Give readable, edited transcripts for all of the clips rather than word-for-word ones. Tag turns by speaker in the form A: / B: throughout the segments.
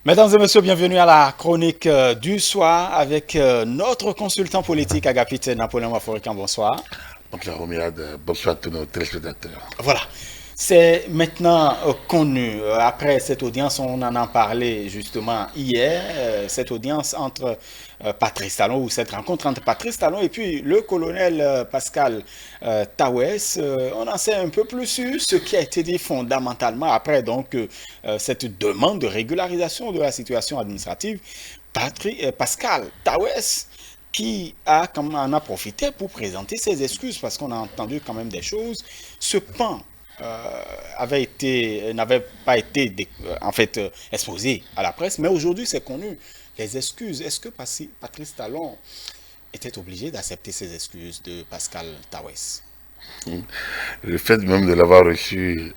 A: Mesdames et messieurs, bienvenue à la chronique du soir avec notre consultant politique Agapite Napoléon Maforican. Bonsoir.
B: Donc la Roméade, bonsoir à tous nos téléspectateurs.
A: Voilà. C'est maintenant connu. Après cette audience, on en a parlé justement hier, cette audience entre Patrice Talon, ou cette rencontre entre Patrice Talon et puis le colonel Pascal Tawes. On en sait un peu plus sur ce qui a été dit fondamentalement après donc cette demande de régularisation de la situation administrative. Pascal Tawes en a profité pour présenter ses excuses parce qu'on a entendu quand même des choses. Ce pan n'avait pas été exposé à la presse, mais aujourd'hui c'est connu. Les excuses, est-ce que Patrice Talon était obligé d'accepter ces excuses de Pascal Tawes?
B: Le fait même de l'avoir reçu,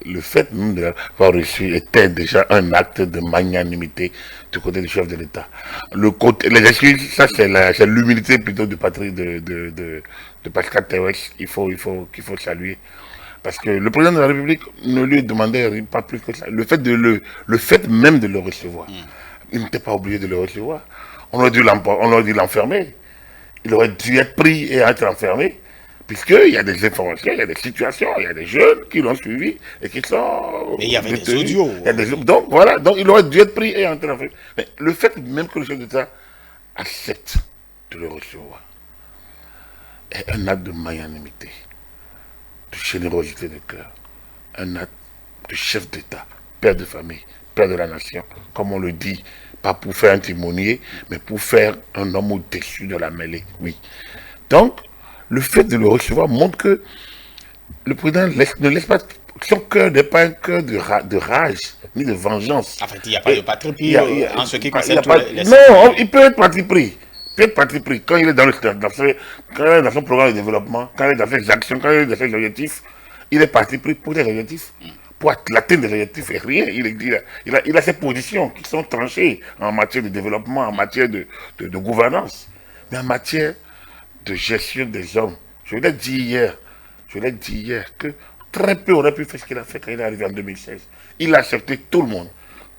B: était déjà un acte de magnanimité du côté du chef de l'État. Les excuses, ça c'est l'humilité plutôt de Pascal Tawes. Qu'il faut saluer. Parce que le président de la République ne lui demandait pas plus que ça. Le fait même de le recevoir, il n'était pas obligé de le recevoir. On aurait dû l'enfermer. Il aurait dû être pris et être enfermé, puisqu'il y a des informations, il y a des situations, il y a des jeunes qui l'ont suivi et qui sont
A: Mais il y avait des
B: détenus.
A: audios.
B: Donc voilà, donc il aurait dû être pris et être enfermé. Mais le fait même que le chef d'État accepte de le recevoir est un acte de magnanimité, de générosité de cœur, un acte de chef d'État, père de famille, père de la nation, comme on le dit, pas pour faire un timonier, mais pour faire un homme au-dessus de la mêlée, oui. Donc, le fait de le recevoir montre que le président ne laisse pas, son cœur n'est pas un cœur de rage, ni de vengeance.
A: En fait, il n'y a pas de patrie pris en ce qui concerne
B: non, il peut être parti pris. Il peut être parti pris quand il est dans son programme de développement, quand il est dans ses actions, quand il est dans ses objectifs, il est parti pris pour des objectifs. Pour l'atteindre des objectifs et rien. Il a ses positions qui sont tranchées en matière de développement, en matière de gouvernance, mais en matière de gestion des hommes. Je l'ai dit hier que très peu aurait pu faire ce qu'il a fait quand il est arrivé en 2016. Il a accepté tout le monde.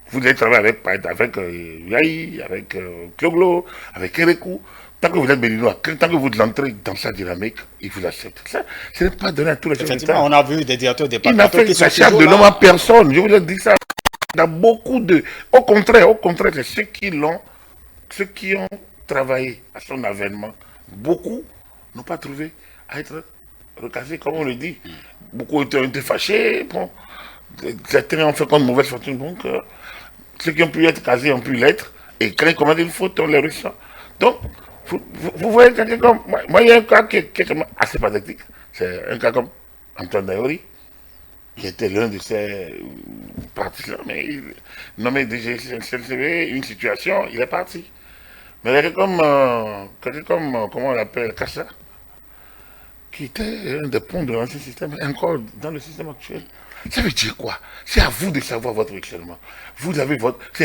B: Vous avez travaillé avec Yahi, avec Kyoglo, avec Erekou. Tant que vous êtes béninois, tant que vous entrez dans sa dynamique, il vous accepte. Ça, ce n'est pas donné à tous les chefs
A: Effectivement,
B: d'État.
A: on a vu des directeurs
B: Il n'a
A: départementaux
B: fait
A: qui sont
B: la charte
A: toujours
B: de l'homme à
A: là.
B: personne. Je vous ai dit ça. Il y a beaucoup de. Au contraire, c'est ceux qui ont travaillé à son avènement, beaucoup n'ont pas trouvé à être recasés, comme on le dit. Beaucoup ont été fâchés. Bon, certains ont fait comme mauvaise fortune. Donc, ceux qui ont pu être casés ont pu l'être. Et quand ils commettent une faute, on les ressent. Donc, vous voyez quelqu'un comme. Moi, il y a un cas qui est assez pathétique. C'est un cas comme Antoine Daori, qui était l'un de ces partisans, mais nommé DGCLCV, une situation, il est parti. Mais quelqu'un comme comment on l'appelle, Kassa, qui était un des ponts de l'ancien système, encore dans le système actuel. Ça veut dire quoi? C'est à vous de savoir votre fonctionnement. C'est à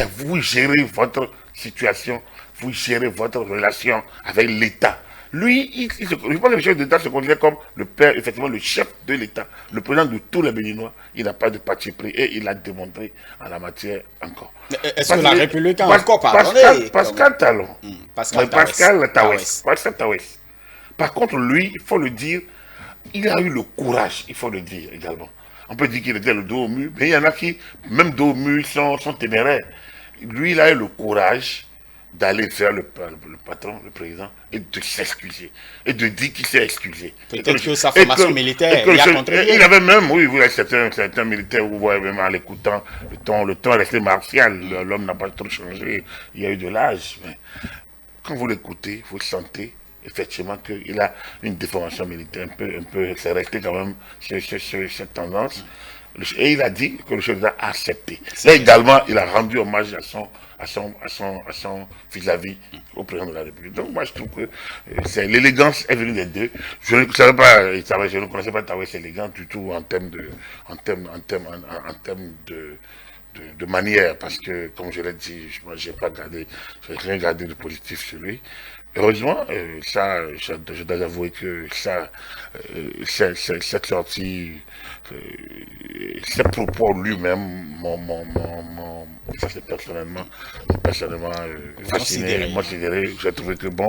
B: vous de gérer votre situation, vous gérez votre relation avec l'État. Lui, je pense que le chef d'État se considère comme le père, effectivement, le chef de l'État, le président de tous les Béninois. Il n'a pas de parti pris et il l'a démontré en la matière encore.
A: Est-ce que la République a encore pardonné
B: Pascal Talon,
A: Pascal
B: Tawes. Pascal Tawes. Par contre, lui, il faut le dire, il a eu le courage, il faut le dire également. On peut dire qu'il était le dos au mur, mais il y en a qui, même dos au mur, sont téméraires. Lui, il a eu le courage d'aller faire le patron, le président, et de s'excuser. Et de dire qu'il s'est excusé.
A: Peut-être que sa formation militaire y a contribué.
B: Il avait même, oui, certains militaires, vous voyez même en l'écoutant, le ton est resté martial. L'homme n'a pas trop changé. Il y a eu de l'âge. Mais quand vous l'écoutez, vous sentez effectivement qu'il a une déformation militaire un peu, c'est resté quand même cette tendance. Et il a dit que le chef d'État a accepté. Et également, il a rendu hommage à son vis-à-vis au président de la République. Donc moi, je trouve que l'élégance est venue des deux. Je ne savais pas, je ne connaissais pas Tawes élégant du tout en termes de manière, parce que, comme je l'ai dit, moi, j'ai rien gardé de positif sur lui. Heureusement, je dois avouer que cette sortie, euh, ses propos lui-même, ça c'est personnellement fasciné,
A: Considéré.
B: considéré. J'ai trouvé que bon,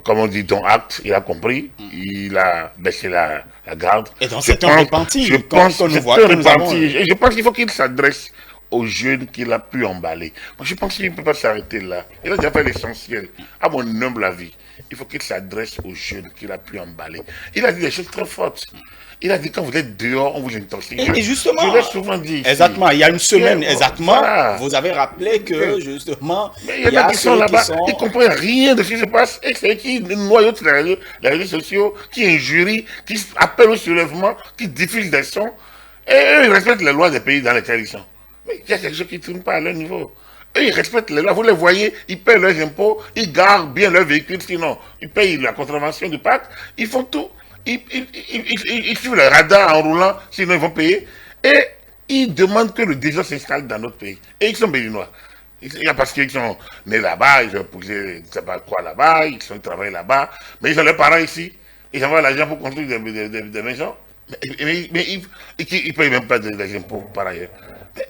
B: comme on dit, ton acte, il a compris, il a baissé la garde.
A: Et donc
B: Je
A: c'est un
B: pense, je
A: repenti
B: pense,
A: qu'on nous
B: c'est
A: voit,
B: un
A: que nous avons.
B: repenti. Et je pense qu'il faut qu'il s'adresse aux jeunes qu'il a pu emballer. Moi, je pense qu'il ne peut pas s'arrêter là. Il a déjà fait l'essentiel. À mon humble avis, il faut qu'il s'adresse aux jeunes qu'il a pu emballer. Il a dit des choses très fortes. Il a dit quand vous êtes dehors, on vous intoxique.
A: Et justement,
B: je l'ai souvent dit ici.
A: exactement, il y a une semaine exactement,
B: Voilà.
A: vous avez rappelé que justement,
B: Mais
A: il y a
B: qui sont
A: ceux qui
B: là-bas,
A: sont.
B: ils ne comprennent rien de ce qui se passe. Et c'est eux qui noyautent les réseaux sociaux, qui injurient, qui appellent au soulèvement, qui diffusent des sons. Et eux, ils respectent les lois des pays dans lesquels ils sont. Mais il y a quelque chose qui ne tourne pas à leur niveau. Eux, ils respectent les lois. Vous les voyez, ils paient leurs impôts, ils gardent bien leurs véhicules, sinon ils payent la contravention du pacte. Ils font tout. Ils suivent le radar en roulant, sinon ils vont payer. Et ils demandent que le désordre s'installe dans notre pays. Et ils sont béninois. Il y a parce qu'ils sont nés là-bas, ils ont épousé, je ne sais pas quoi là-bas, ils sont travaillés là-bas, mais ils ont leurs parents ici. Ils envoient l'argent pour construire des maisons. Mais ils ne payent même pas des impôts par ailleurs. Mais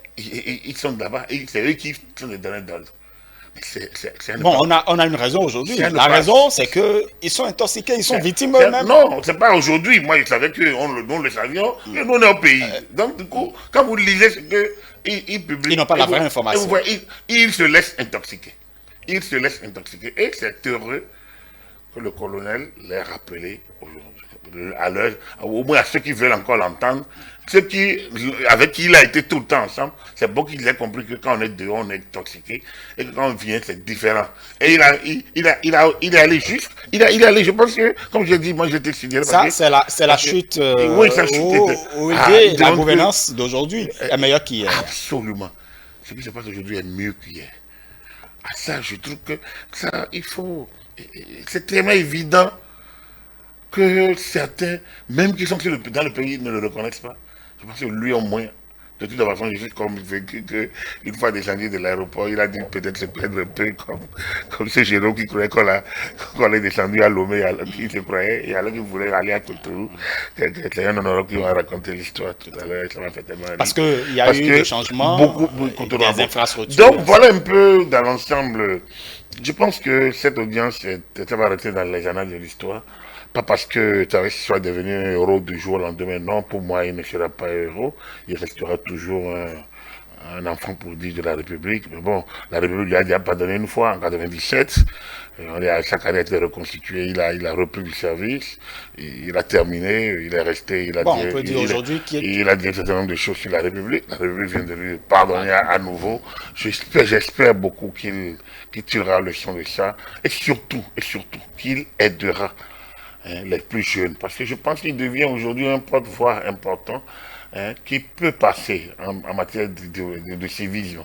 B: ils sont là-bas et c'est eux qui sont les derniers d'ordre.
A: Bon, on a une raison aujourd'hui. La raison, c'est qu'ils sont intoxiqués, ils sont victimes eux-mêmes.
B: Non, c'est pas aujourd'hui. Moi, je savais nous le savions, mais nous, on est au pays. Donc, du coup, quand vous lisez ce qu'ils publient,
A: ils n'ont pas la vraie information.
B: Vous voyez, ils se laissent intoxiquer. Ils se laissent intoxiquer. Et c'est heureux que le colonel l'ait rappelé aujourd'hui, au moins à ceux qui veulent encore l'entendre, avec qui il a été tout le temps ensemble, c'est bon qu'il ait compris que quand on est dehors, on est intoxiqué, et que quand on vient, c'est différent. Et il est allé juste, il est allé, je pense que, comme je dis, moi j'étais signé.
A: Ça, c'est la chute,
B: oui, ça chute.
A: la gouvernance d'aujourd'hui est meilleure qu'hier.
B: Absolument. Ce qui se passe aujourd'hui est mieux qu'hier. Ça, je trouve que ça, il faut. C'est tellement évident que certains, même qui sont dans le pays, ne le reconnaissent pas. Je pense que lui, au moins, de toute façon, je suis convaincu qu'une fois descendu de l'aéroport, il a dû peut-être se perdre un peu comme ce Jérôme qui croyait qu'on est descendu à Lomé, alors qu'il se croyait, et alors qu'il voulait aller à Cotonou. C'est un honneur qui m'a raconté l'histoire tout à l'heure, ça m'a fait tellement rire.
A: Parce qu'il y a eu des changements, des infrastructures.
B: Donc voilà un peu dans l'ensemble. Je pense que cette audience, ça va rester dans les annales de l'histoire. Pas parce que Tavares soit devenu un héros du jour au lendemain, non, pour moi il ne sera pas un héros, il restera toujours un enfant prodige de la République. Mais bon, la République lui a déjà pardonné une fois, en 97, chaque année a été reconstitué, il a repris du service, il a terminé, il est resté,
A: on peut dire aujourd'hui
B: il a dit un certain nombre de choses sur la République vient de lui pardonner à nouveau. J'espère beaucoup qu'il tirera leçon de ça, et surtout, qu'il aidera les plus jeunes, parce que je pense qu'il devient aujourd'hui un porte-voix important qui peut passer en matière de civisme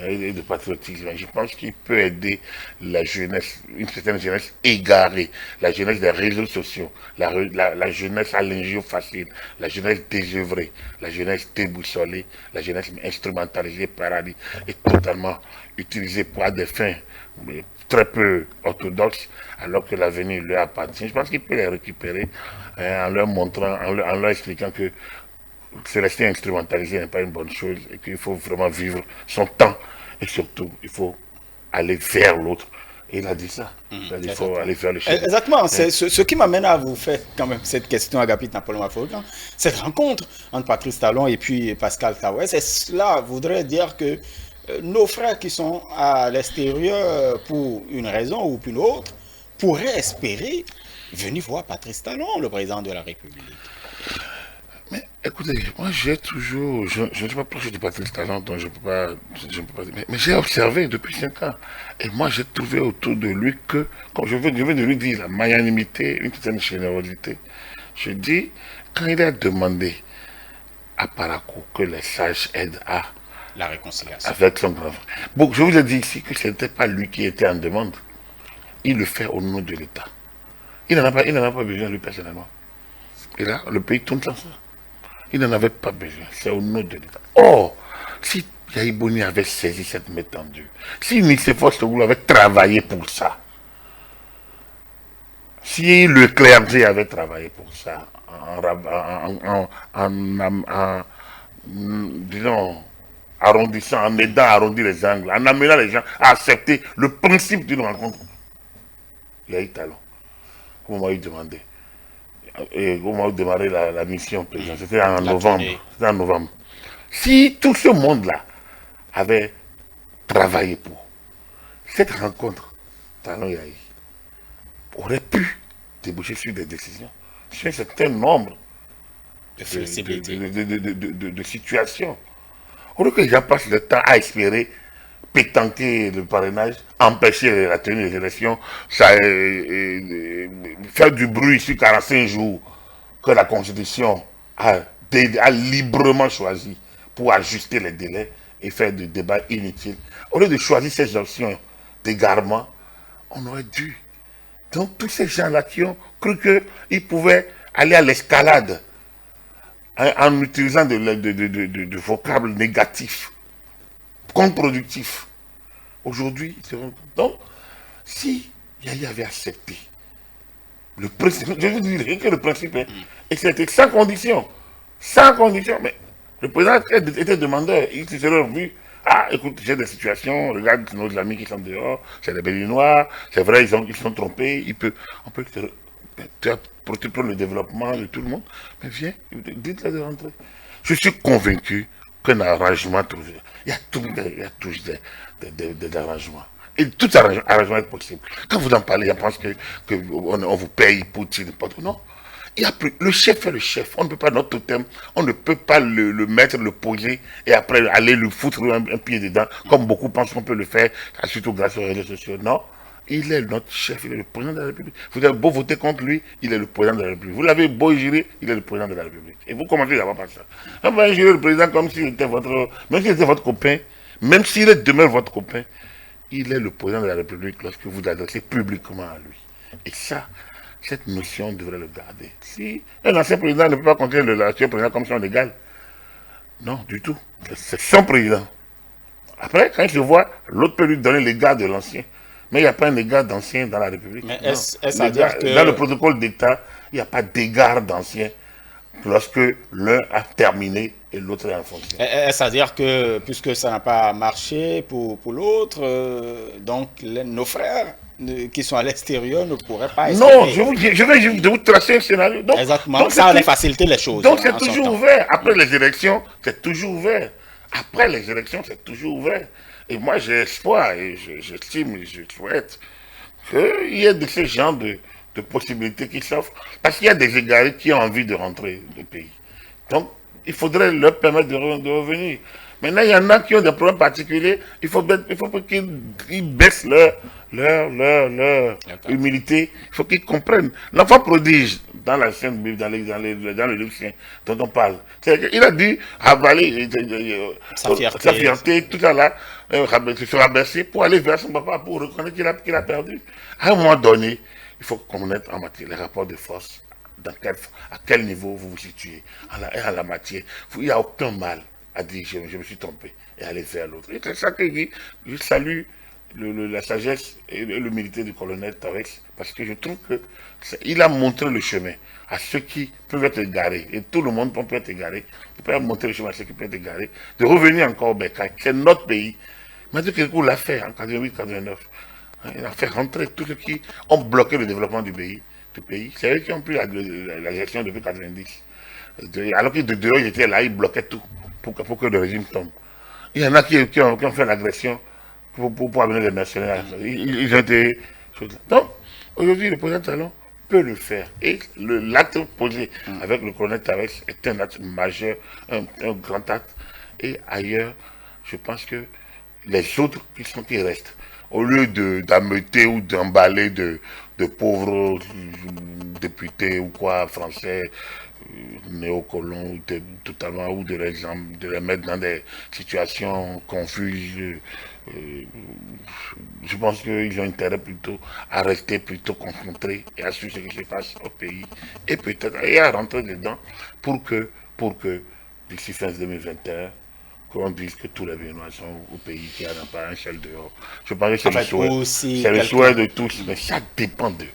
B: et de patriotisme. Je pense qu'il peut aider la jeunesse, une certaine jeunesse égarée, la jeunesse des réseaux sociaux, la jeunesse à l'injure facile, la jeunesse désœuvrée, la jeunesse déboussolée, la jeunesse instrumentalisée, paradis, et totalement utilisée pour des fins très peu orthodoxes, alors que l'avenir lui appartient. Je pense qu'il peut les récupérer en leur montrant, en leur expliquant que se rester instrumentalisé n'est pas une bonne chose et qu'il faut vraiment vivre son temps et surtout il faut aller vers l'autre. Et il a dit ça. Il faut aller vers le chemin.
A: Exactement. C'est ce qui m'amène à vous faire quand même cette question, Agapit Napoléon Afrogan. Cette rencontre entre Patrice Talon et puis Pascal Tawes, cela voudrait dire que nos frères qui sont à l'extérieur pour une raison ou pour une autre pourraient espérer venir voir Patrice Talon, le président de la République.
B: Mais écoutez, moi j'ai toujours, je ne suis pas proche du Patrice Talon, donc je ne peux pas mais j'ai observé depuis 5 ans. Et moi j'ai trouvé autour de lui que, comme je veux de lui dire la magnanimité, une certaine générosité. Je dis, quand il a demandé à Parakou que les sages aident à
A: la réconciliation
B: avec son grand frère. Bon, je vous ai dit ici que ce n'était pas lui qui était en demande. Il le fait au nom de l'État. Il n'en a pas besoin lui personnellement. Et là, le pays tourne sans ça. Il n'en avait pas besoin. C'est au nom de l'État. Or, si Yahi Boni avait saisi cette main tendue, si Nicéphore Sogoulou avait travaillé pour ça, Si le clergé avait travaillé pour ça, en disons, arrondissant, en aidant à arrondir les angles, en amenant les gens à accepter le principe d'une rencontre, il y a eu talent. Vous m'avez demandé. Et vous m'avez démarré la mission président. C'était en novembre. C'était en novembre. Si tout ce monde-là avait travaillé pour cette rencontre, talent Yahi aurait pu déboucher sur des décisions, sur un certain nombre de situations. Au lieu que les gens passent le temps à espérer pétanquer le parrainage, empêcher la tenue des élections, ça, faire du bruit sur 45 jours que la Constitution a librement choisi pour ajuster les délais et faire des débats inutiles. Au lieu de choisir ces options d'égarement, on aurait dû. Donc tous ces gens-là qui ont cru qu'ils pouvaient aller à l'escalade en utilisant de vocables négatifs, contre-productifs. Aujourd'hui, donc, si Yahi avait accepté le principe, je vous dis que le principe, et c'était sans condition, mais le président était demandeur, il se serait vu, ah, écoute, j'ai des situations, regarde nos amis qui sont dehors, c'est des Béninois, c'est vrai, ils sont trompés, on peut pour le développement de tout le monde, mais viens, dites-le de rentrer. Je suis convaincu qu'un arrangement trouvé, il y a toujours des arrangements. Et tout arrangement est possible. Quand vous en parlez, on pense on vous paye pour tirer n'importe quoi. Non. Le chef est le chef. On ne peut pas, notre totem, on ne peut pas le mettre, le poser et après aller le foutre un pied dedans, comme beaucoup pensent qu'on peut le faire, surtout grâce aux réseaux sociaux. Non. Il est notre chef, il est le président de la République. Vous avez beau voter contre lui, il est le président de la République. Vous l'avez beau gérer, il est le président de la République. Et vous commencez d'abord par ça. On va gérer le président comme s'il était même s'il était votre copain, même s'il demeure votre copain, il est le président de la République lorsque vous adressez publiquement à lui. Et ça, cette notion devrait le garder. Si un ancien président ne peut pas compter l'ancien président comme son égal, non, du tout. C'est son président. Après, quand il se voit, l'autre peut lui donner l'égard de l'ancien. Mais il n'y a pas un égard d'ancien dans la République.
A: Mais est-ce à dire que...
B: Dans le protocole d'État, il n'y a pas d'égard d'ancien lorsque l'un a terminé et l'autre est en fonction.
A: Est-ce à dire que, puisque ça n'a pas marché pour l'autre, donc nos frères qui sont à l'extérieur ne pourraient pas espérer?
B: Non, je vais vous tracer un scénario. Donc,
A: exactement, donc ça allait faciliter les choses.
B: Donc c'est toujours ouvert. Après les élections, c'est toujours ouvert. Après les élections, c'est toujours ouvert. Et moi, j'ai espoir, et j'estime, et je souhaite qu'il y ait de ce genre de possibilités qui s'offrent. Parce qu'il y a des égarés qui ont envie de rentrer au pays. Donc, il faudrait leur permettre de revenir. Maintenant, il y en a qui ont des problèmes particuliers. Il faut qu'ils baissent leur humilité. Il faut qu'ils comprennent. L'enfant prodige, dans la scène Bible, dans le livre dont on parle, il a dû avaler sa fierté, tout ça là, se rabaisser pour aller vers son papa, pour reconnaître qu'il a perdu. À un moment donné, il faut connaître en matière les rapports de force, à quel niveau vous vous situez en la matière. Il n'y a aucun mal à dire je me suis trompé et aller vers l'autre. Et c'est ça que je salue la sagesse et l'humilité du colonel Tarex, parce que je trouve qu'il a montré le chemin à ceux qui peuvent être égarés, et tout le monde peut être égaré, il peut montrer le chemin à ceux qui peuvent être égarés, de revenir encore au Bécaye. C'est notre pays. Mathieu Kékou l'a fait en 88-89. Il a fait rentrer tous ceux qui ont bloqué le développement du pays. C'est eux qui ont pris la gestion depuis 90. Alors que de dehors, ils étaient là, ils bloquaient tout pour que le régime tombe. Il y en a qui ont fait l'agression pour amener les mercenaires. Ils ont été... Donc, aujourd'hui, le président Talon peut le faire. Et l'acte posé avec le colonel Tarex est un acte majeur, un grand acte. Et ailleurs, je pense que les autres qui restent, au lieu d'ameuter ou d'emballer de pauvres députés ou quoi, français, néocolons, totalement, ou de les mettre dans des situations confuses, je pense qu'ils ont intérêt plutôt à rester plutôt concentrés et à suivre ce qui se passe au pays et peut-être à rentrer dedans pour que d'ici fin 2021, qu'on dise que tous les Béninois sont au pays, qu'il n'y en a pas un seul dehors. Je pense que c'est
A: En fait,
B: le souhait de tous, mais ça dépend d'eux.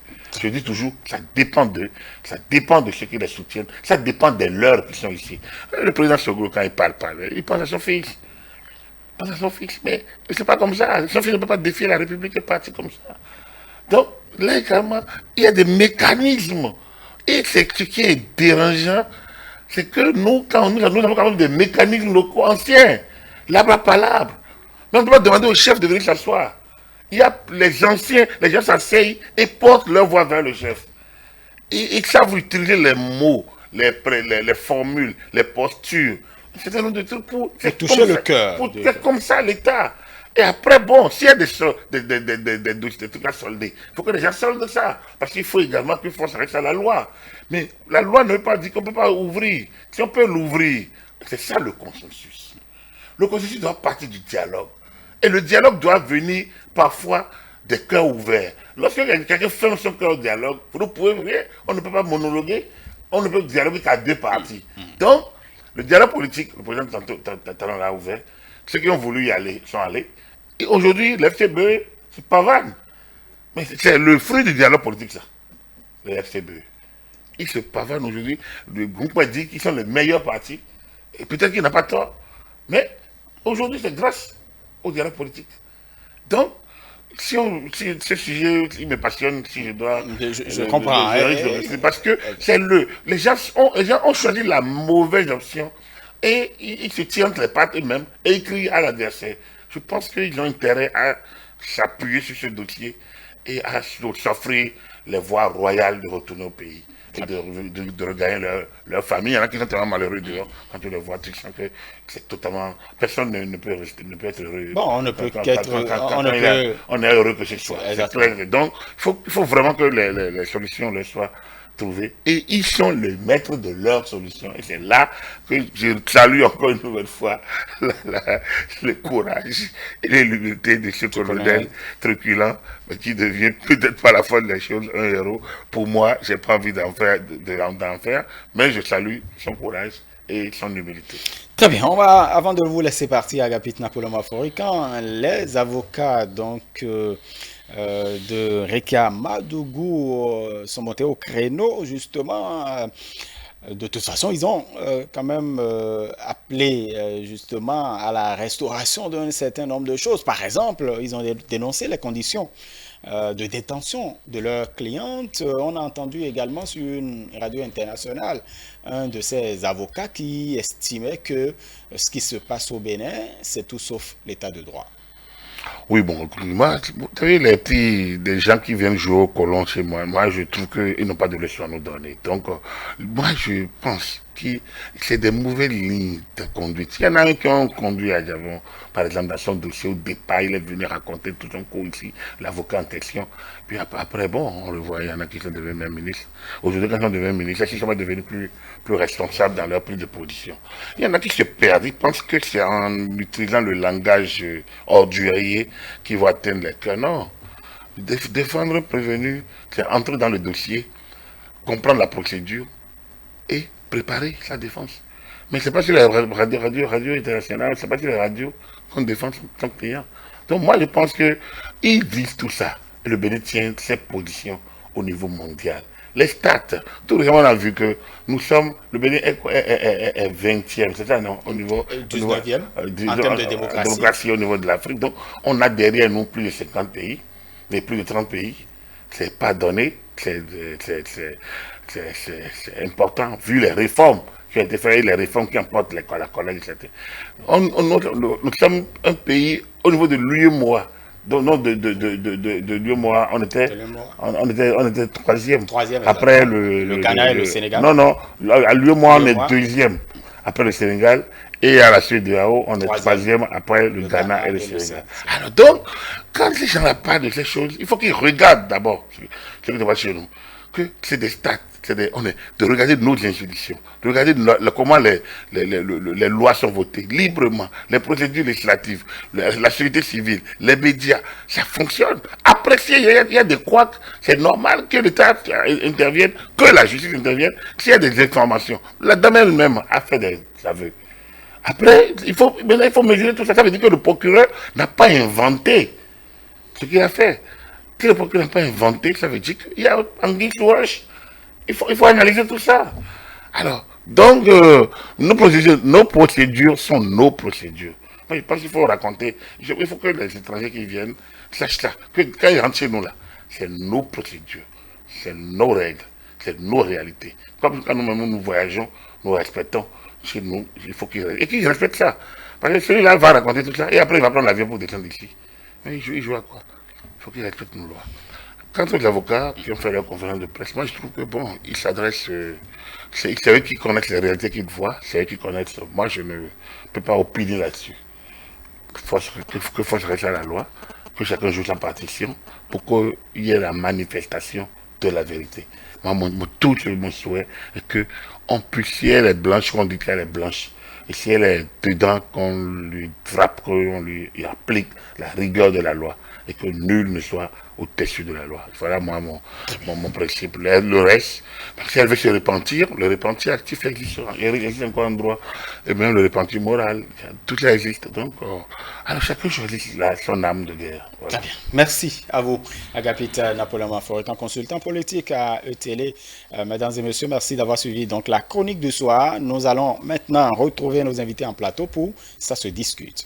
B: Je dis toujours, ça dépend d'eux, ça dépend de ceux qui les soutiennent, ça dépend des leurs qui sont ici. Le président Soglo, quand il parle, il pense à son fils. Il pense à son fils, mais c'est pas comme ça. Son fils ne peut pas défier la République et partir comme ça. Donc, là, également, il y a des mécanismes. Et c'est ce qui est dérangeant, c'est que nous, nous avons quand même des mécanismes locaux anciens. L'arbre à palabre. Mais on ne peut pas demander au chef de venir s'asseoir. Il y a les anciens, les gens s'asseyent et portent leur voix vers le chef. Ils savent utiliser les mots, les formules, les postures. C'est un nombre de trucs pour
A: toucher le cœur.
B: Pour faire comme ça l'État. Et après, bon, s'il y a des trucs à solder, il faut que les gens soldent ça. Parce qu'il faut également qu'il faut s'arrêter à la loi. Mais la loi ne veut pas dire qu'on ne peut pas ouvrir. Si on peut l'ouvrir, c'est ça le consensus. Le consensus doit partir du dialogue. Et le dialogue doit venir parfois des cœurs ouverts. Lorsque quelqu'un ferme son cœur au dialogue, vous pouvez, on ne peut pas monologuer, on ne peut dialoguer qu'à deux parties. Donc, le dialogue politique, le président Talon l'a ouvert, ceux qui ont voulu y aller sont allés. Et aujourd'hui, l'FCBE, c'est pavane. Mais c'est le fruit du dialogue politique, ça. Le FCBE. Ils se pavanent aujourd'hui. Le groupe a dit qu'ils sont les meilleurs partis. Et peut-être qu'il n'a pas tort. Mais aujourd'hui, c'est grâce au dialogue politique. Donc, si ce sujet me passionne, si je dois...
A: Je comprends.
B: C'est parce que les gens ont choisi la mauvaise option et ils se tirent entre les pattes eux-mêmes et ils crient à l'adversaire. Je pense qu'ils ont intérêt à s'appuyer sur ce dossier et à s'offrir les voies royales de retourner au pays. Et de regagner leur famille. Il y en a qui sont tellement malheureux dehors. Quand tu les vois, tu sens que c'est totalement... Personne ne peut être heureux.
A: Bon, on ne peut qu'être...
B: On est heureux que ce soit. Donc, il faut vraiment que les solutions leur soient trouvées. Et ils sont les maîtres de leurs solutions. Et c'est là que je salue encore une nouvelle fois le courage et l'humilité de ce colonel truculent, mais qui devient peut-être par la foi des choses un héros. Pour moi, j'ai pas envie d'en faire, mais je salue son courage et son humilité.
A: Très bien, on va, avant de vous laisser partir, Agapit Napoléon Mafori, quand les avocats de Rekia Madougou sont montés au créneau, justement, de toute façon, ils ont quand même appelé justement à la restauration d'un certain nombre de choses. Par exemple, ils ont dénoncé les conditions de détention de leurs clientes. On a entendu également sur une radio internationale un de ces avocats qui estimait que ce qui se passe au Bénin, c'est tout sauf l'état de droit.
B: Oui, bon, moi, vous savez, des gens qui viennent jouer au colon chez moi, je trouve qu'ils n'ont pas de leçon à nous donner. Donc, moi, je pense que c'est des mauvaises lignes de conduite. Il y en a un qui ont conduit à Javon, par exemple, dans son dossier, au départ, il est venu raconter tout son cours ici, l'avocat en question. Puis après, bon, on le voit, il y en a qui sont devenus même ministres. Aujourd'hui, quand ils sont devenus ministres, ils sont devenus plus responsables dans leur prise de position. Il y en a qui se perdent, ils pensent que c'est en utilisant le langage ordurier qu'ils vont atteindre les cœurs. Non. Défendre un prévenu, c'est entrer dans le dossier, comprendre la procédure et préparer sa défense. Mais c'est pas sur la radio internationale, c'est pas sur la radio qu'on défend son client. Donc moi, je pense qu'ils disent tout ça. Et le Bénin tient ses positions au niveau mondial. Les stats, tout récemment on a vu que le Bénin est 20e, c'est ça non, au niveau
A: 19e, en termes de démocratie
B: au niveau de l'Afrique. Donc on a derrière nous plus de 50 pays, mais plus de 30 pays. C'est pas donné, c'est important vu les réformes qui ont été faites, les réformes qui emportent la colère de certains. Nous sommes un pays au niveau de l'UEMOA. Donc, non, de l'UEMOA, on était troisième. Après
A: le Ghana et le Sénégal.
B: Non, à l'UEMOA, on est deuxième. Après le Sénégal. Et à la suite de AO, on est troisième après le Ghana et le Sénégal. Alors donc, quand les gens parlent de ces choses, il faut qu'ils regardent d'abord ce qui se passe chez nous. Que c'est des stats, de regarder nos institutions, de regarder comment les lois sont votées librement, les procédures législatives, la société civile, les médias, ça fonctionne. Après, s'il y a des couacs, c'est normal que l'État intervienne, que la justice intervienne, s'il y a des informations. La dame elle-même a fait des aveux. Après, maintenant, il faut mesurer tout ça. Ça veut dire que le procureur n'a pas inventé ce qu'il a fait. Si le procureur n'a pas inventé, ça veut dire qu'il y a anguille sous roche. Il faut analyser tout ça. Alors, donc, nos procédures sont nos procédures. Moi, je pense qu'il faut raconter. Il faut que les étrangers qui viennent sachent ça. Que quand ils rentrent chez nous, là, c'est nos procédures, c'est nos règles, c'est nos réalités. Comme quand nous-mêmes nous voyageons, nous respectons chez nous, il faut qu'ils respectent ça. Parce que celui-là va raconter tout ça et après il va prendre l'avion pour descendre ici. Mais il joue à quoi? Il faut qu'ils respectent nos lois. Quant aux avocats qui ont fait leur conférence de presse, moi je trouve que bon, ils s'adressent, c'est eux qui connaissent les réalités qu'ils voient, c'est eux qui connaissent. Moi je ne peux pas opiner là-dessus. Que faut se rester à la loi, que chacun joue sa partition pour qu'il y ait la manifestation de la vérité. Moi, tout mon souhait est que on puisse, si elle est blanche, qu'on dit qu'elle est blanche. Et si elle est dedans, qu'on lui frappe, qu'on lui applique la rigueur de la loi. Et que nul ne soit au-dessus de la loi. Voilà moi mon principe. Le reste, si elle veut se repentir, le repentir actif existe. Il existe encore un droit. Et même le repentir moral. Tout ça existe. Donc, alors chacun choisit son âme de guerre. Voilà.
A: Très bien. Merci à vous, Agapite Napoléon Mafort, étant consultant politique à ETélé. Mesdames et messieurs, merci d'avoir suivi donc la chronique du soir. Nous allons maintenant retrouver nos invités en plateau pour ça se discute.